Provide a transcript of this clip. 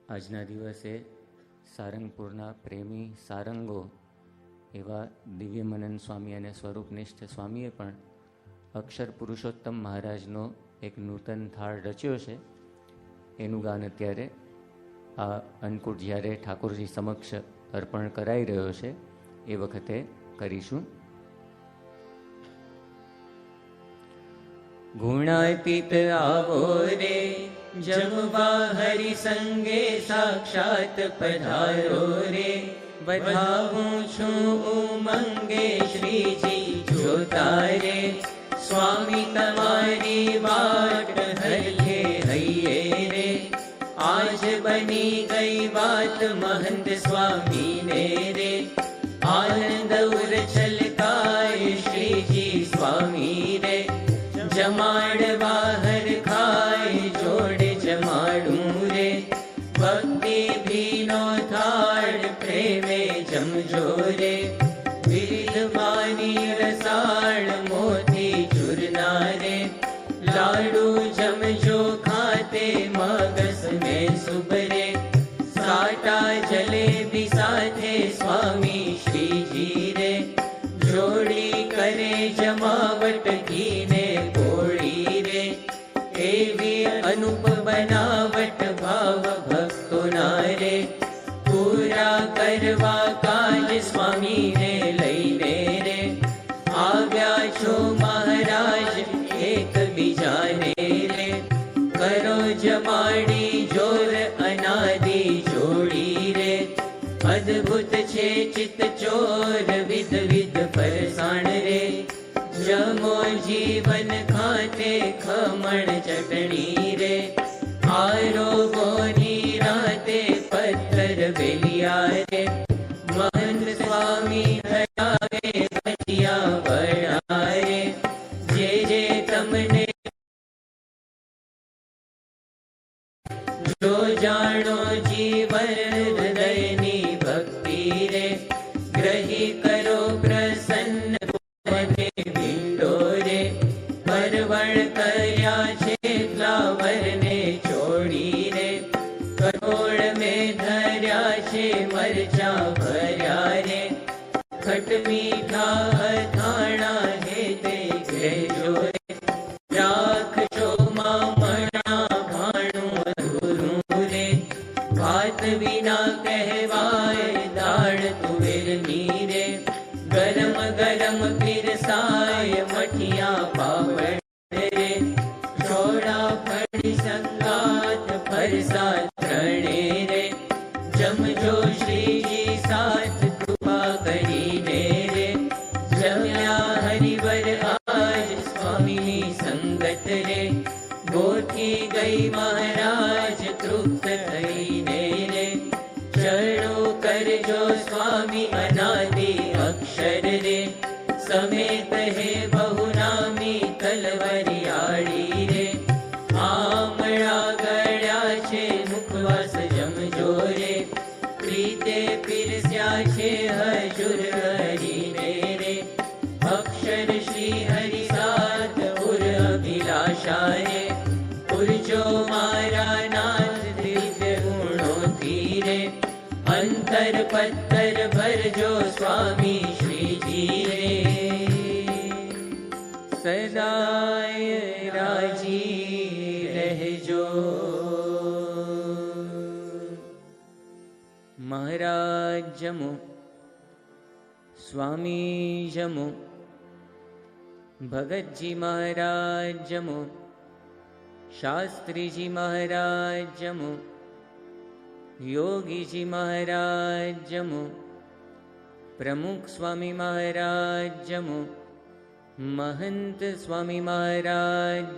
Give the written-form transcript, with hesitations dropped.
આજના દિવસે સારંગપુરના પ્રેમી સારંગો એવા દિવ્યમનન સ્વામી અને સ્વરૂપનિષ્ઠ સ્વામીએ પણ અક્ષર પુરુષોત્તમ મહારાજનો એક નૂતન થાળ રચ્યો છે. એનું ગાન અત્યારે આ અન્નકૂટ જ્યારે ઠાકોરજી સમક્ષ અર્પણ કરાઈ રહ્યો છે એ વખતે કરીશું. ગુણાતીત આવો રે જમવા હરિ સંગે સાક્ષાત પધારો રે, વધાવું છું ઉમંગે શ્રીજી જોતા રે, સ્વામી તમારી વાટ હરખે હૈયે રે, આજ બની ગઈ વાત મહંત સ્વામીને રે, આનંદ ઉર છલકાય શ્રીજી સ્વામી રે, જમાડવા હર ખાય જોડે જમાડું રે, ભક્તિ ભીનો થાળ પ્રેમે જમજો રે, વિરધમાની રસાળ મોતી ચૂરના રે, લાડુ જમજો ખાતે મગસ મેં સુબરે, સાટા જલેબી સાથે સ્વામી શ્રીજી રે, જોડી કરે જમાવટ ઘીને ગોળી રે, એવી અનુપ બનાવટ ભાવ ભક્તોના રે, પૂરા કરવા કાજ સ્વામીને લઈને રે, આવ્યા છો મહારાજ એક બીજાને રે, કરો જમાડી જોર અનાદિ જોડી રે, અદ્ભુત છે ચિત્ત ચોર વિધ વિધ ફરસાણ રે, જમો જીવન ખાતે ખમણ ચટણી રે, આરોગોની રાતે પથ્થર વેલિયા રે, મહંત સ્વામી ધરાવે ભજીયા વડા રે, જે તમને જો જાણો જીવન હૃદયની ભક્તિ રે, ગ્રહી કરો પ્રસન્ન મને વિંડો રે, પરવણ કર્યા છે ફ્લાવરને છોડી રે, કરોડ મેં ધર્યા છે મરચા ભર્યા રે, ખટ મીઠા અથાણા હે તે લેજો રે, રાખજો મામણા ભાણું અધૂરું રે, વાત વિના કહેવાય દાળ તુવેરની રે, ગરમ ગરમ પીરસાય મઠિયા પાપડ રે, છોડા ફળી સંગાત ફરસાદ ત્રણે રે, જમજો શ્રીજી સાથ કૃપા કરીને રે, જમ્યા હરિવર આજ સ્વામીની સંગત રે, ગોઠી ગઈ મહારાજ તૃપ્ત થઈને રે, ચરણો કરજો સ્વામી અનાદિ અક્ષર રે, સમેત હે બહુનામી કલવરિયાળી રે, આમળા ગળ્યા છે મુખવાસ જમજો રે, પ્રીતે પીરસ્યા છે હજુર હરીને રે, અક્ષર શ્રી હરિ સાથ ઉર અભિલાષા રે, ઉરજો મારા નાથ દિવ્ય ગુણોથી રે, અંતર પત્તર ભરજો સ્વામી શ્રીજી રે, સદાય રાજી રહેજો. મહારાજ જમો, સ્વામી જમો, ભગતજી મહારાજ જમો, શાસ્ત્રીજી મહારાજ જમો, યોગીજી મહારાજ જમો, પ્રમુખ સ્વામી મહારાજ જમો, મહંત સ્વામી મહારાજ